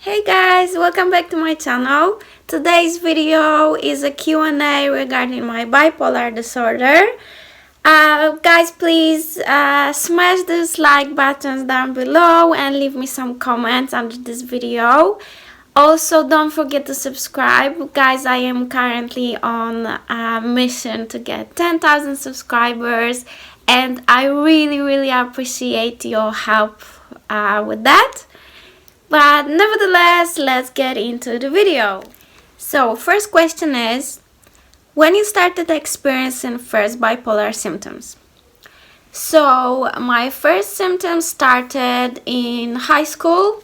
Hey guys, welcome back to my channel. Today's video is a Q&A regarding my bipolar disorder. Guys, please smash those like buttons down below and leave me some comments under this video. Also, don't forget to subscribe. Guys, I am currently on a mission to get 10,000 subscribers and I really appreciate your help with that. But nevertheless, let's get into the video. So, first question is, when you started experiencing first bipolar symptoms? So, my first symptoms started in high school.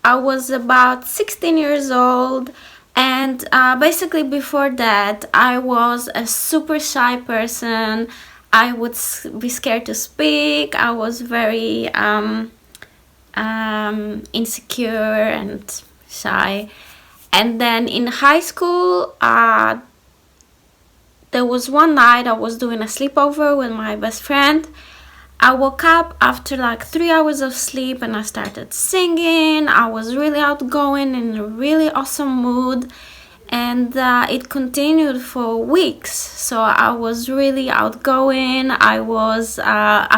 I was about 16 years old, and basically before that, I was a super shy person. I would be scared to speak. I was very insecure and shy. And then in high school, there was one night I was doing a sleepover with my best friend. I woke up after like 3 hours of sleep and I started singing. I was really outgoing, in a really awesome mood, and it continued for weeks. So I was really outgoing. I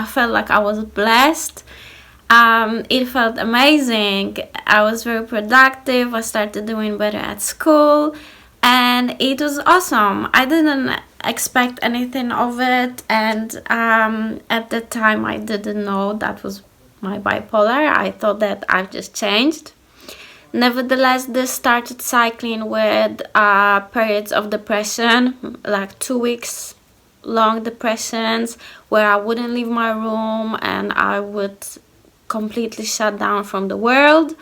felt like I was blessed. It felt amazing. I was very productive. I started doing better at school and it was awesome. I didn't expect anything of it, and at the time I didn't know that was my bipolar. I thought that I've just changed. Nevertheless, this started cycling with periods of depression, like 2 weeks long depressions, where I wouldn't leave my room and I would completely shut down from the world.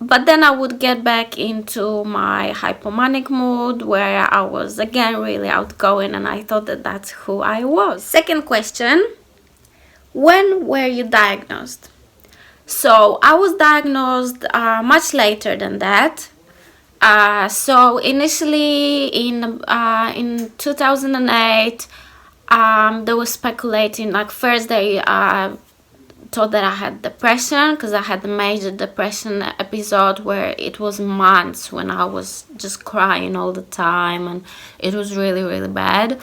But then I would get back into my hypomanic mood, where I was again really outgoing, and I thought that that's who I was. Second question, when were you diagnosed? So I was diagnosed much later than that. So initially in 2008, they were speculating, like first they thought that I had depression, because I had a major depression episode where it was months when I was just crying all the time and it was really bad.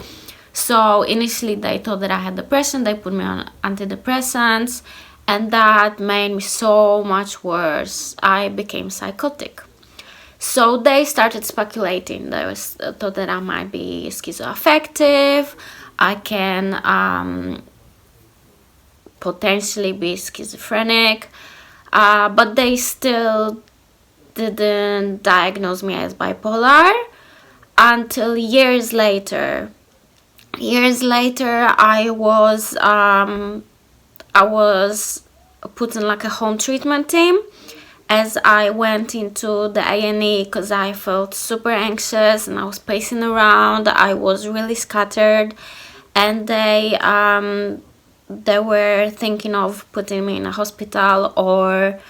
So initially they thought that I had depression. They put me on antidepressants and that made me so much worse. I became psychotic. So they started speculating. They thought that I might be schizoaffective. I can potentially be schizophrenic, but they still didn't diagnose me as bipolar until years later. I was put in like a home treatment team, as I went into the A&E because I felt super anxious and I was pacing around. I was really scattered, and they were thinking of putting me in a hospital or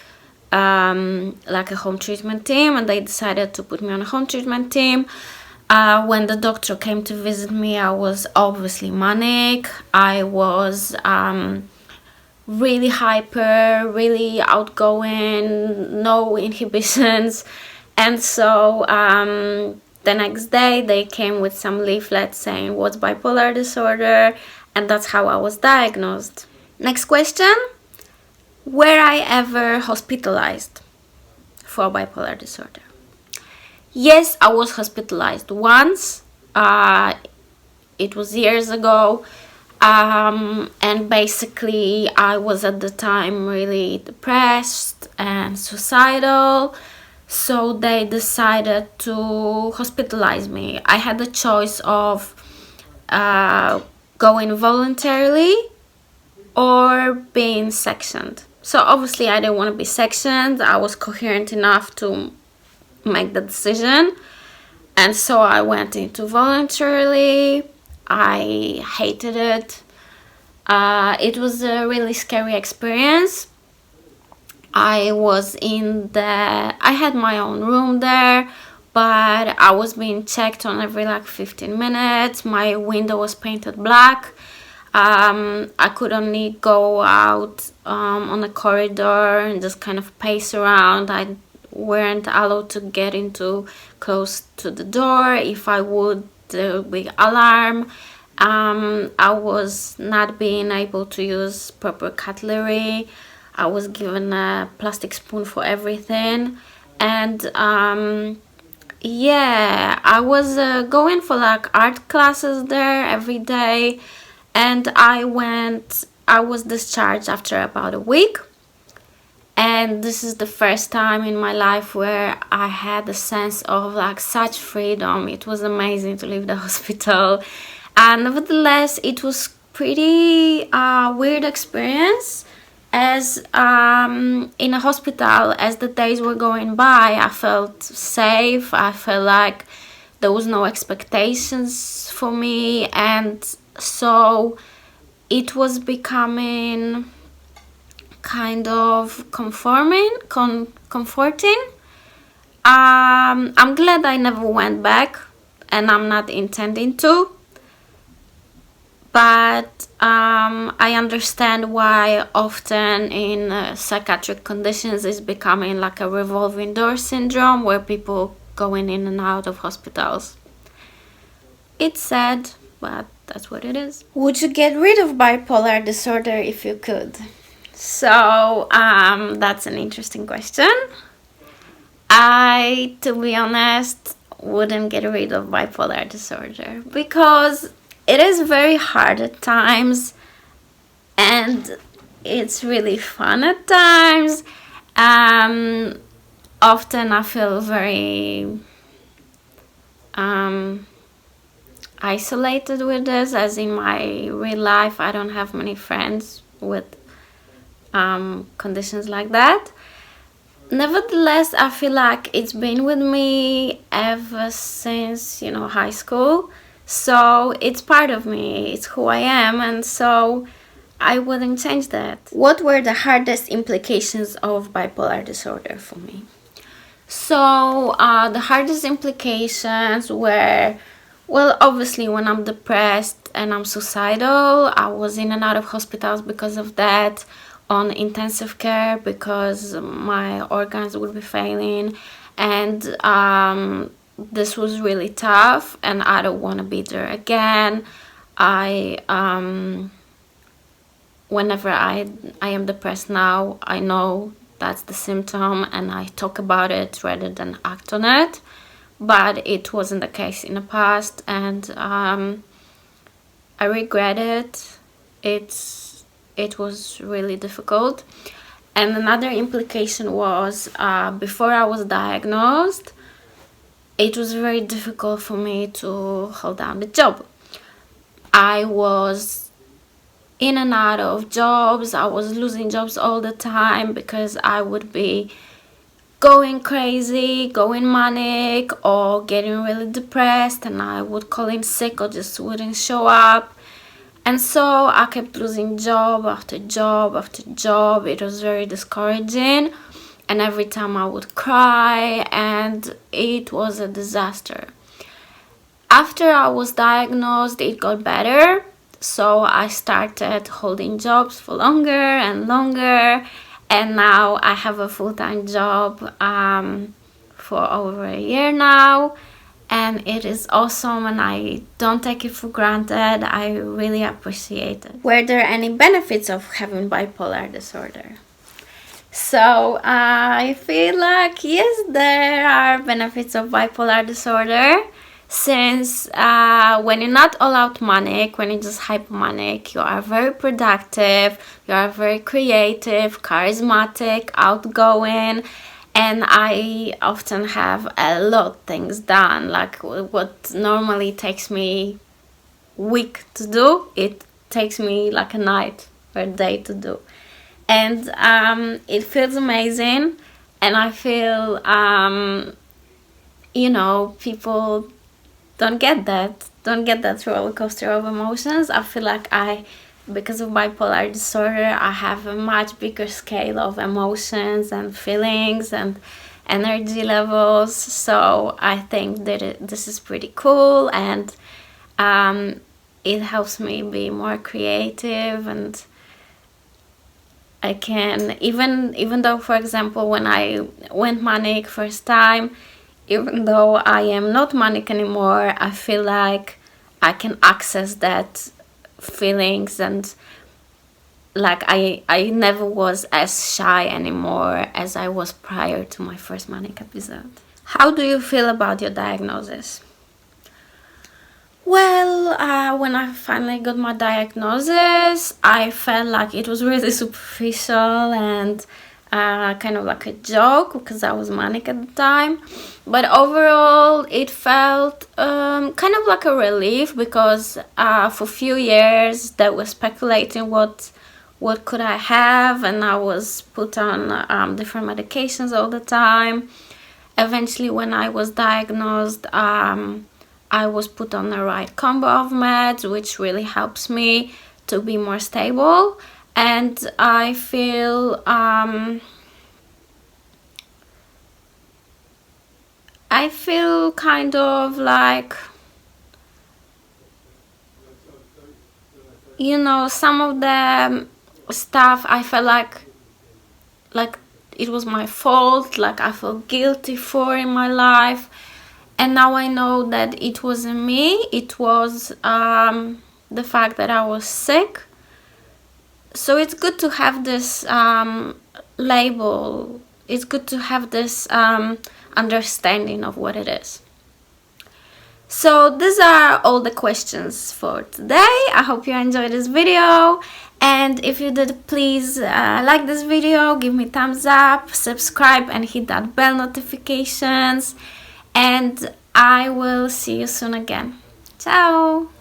like a home treatment team, and they decided to put me on a home treatment team. When the doctor came to visit me, I was obviously manic. I was really hyper, really outgoing, no inhibitions. And so the next day they came with some leaflets saying what's bipolar disorder, and that's how I was diagnosed. Next question, were I ever hospitalized for bipolar disorder? Yes, I was hospitalized once. It was years ago. And basically I was at the time really depressed and suicidal, so they decided to hospitalize me. I had the choice of going voluntarily or being sectioned. So obviously I didn't want to be sectioned. I was coherent enough to make the decision, and so I went into voluntarily. I hated it. It was a really scary experience. I had my own room there, but I was being checked on every like 15 minutes. My window was painted black. I could only go out on a corridor and just kind of pace around. I weren't allowed to get into close to the door. If I would, there would be alarm. I was not being able to use proper cutlery. I was given a plastic spoon for everything. And yeah, I was going for like art classes there every day. And I was discharged after about a week. And this is the first time in my life where I had a sense of like such freedom. It was amazing to leave the hospital. And nevertheless, it was pretty weird experience, as in a hospital, as the days were going by, I felt safe. I felt like there was no expectations for me, and so it was becoming kind of comforting. I'm glad I never went back, and I'm not intending to. But I understand why often in psychiatric conditions it's becoming like a revolving door syndrome, where people going in and out of hospitals. It's sad, but that's what it is. Would you get rid of bipolar disorder if you could? So that's an interesting question. I, to be honest, wouldn't get rid of bipolar disorder because it is very hard at times, and it's really fun at times. Often I feel very isolated with this, as in my real life I don't have many friends with conditions like that. Nevertheless, I feel like it's been with me ever since, high school. So it's part of me, it's who I am, and so I wouldn't change that. What were the hardest implications of bipolar disorder for me? So the hardest implications were, well, obviously when I'm depressed and I'm suicidal. I was in and out of hospitals because of that, on intensive care because my organs would be failing, and this was really tough, and I don't want to be there again. Whenever I am depressed now, I know that's the symptom, and I talk about it rather than act on it. But it wasn't the case in the past, and I regret it. It was really difficult. And another implication was before I was diagnosed, it was very difficult for me to hold down the job. I was in and out of jobs. I was losing jobs all the time because I would be going crazy, going manic, or getting really depressed, and I would call in sick or just wouldn't show up. And so I kept losing job after job after job. It was very discouraging. And every time I would cry, and it was a disaster. After I was diagnosed, it got better. So I started holding jobs for longer and longer. And now I have a full-time job for over a year now. And it is awesome, and I don't take it for granted. I really appreciate it. Were there any benefits of having bipolar disorder? So I feel like, yes, there are benefits of bipolar disorder, since when you're not all out manic, when you're just hypomanic, you are very productive, you are very creative, charismatic, outgoing, and I often have a lot of things done. Like what normally takes me a week to do, it takes me like a night or a day to do. And it feels amazing, and I feel, people don't get that roller coaster of emotions. I feel like because of bipolar disorder, I have a much bigger scale of emotions and feelings and energy levels. So I think that this is pretty cool, and it helps me be more creative, and I can, even though, for example, when I went manic first time, even though I am not manic anymore, I feel like I can access that feelings, and like I never was as shy anymore as I was prior to my first manic episode. How do you feel about your diagnosis? Well, when I finally got my diagnosis, I felt like it was really superficial and kind of like a joke because I was manic at the time. But overall, it felt kind of like a relief, because for a few years they were speculating what could I have, and I was put on different medications all the time. Eventually, when I was diagnosed, I was put on the right combo of meds, which really helps me to be more stable. And I feel kind of like, some of the stuff I felt like it was my fault, like I felt guilty for in my life. And now I know that it wasn't me, it was the fact that I was sick. So it's good to have this label, it's good to have this understanding of what it is. So these are all the questions for today. I hope you enjoyed this video, and if you did, please like this video, give me thumbs up, subscribe and hit that bell notifications, and I will see you soon again. Ciao!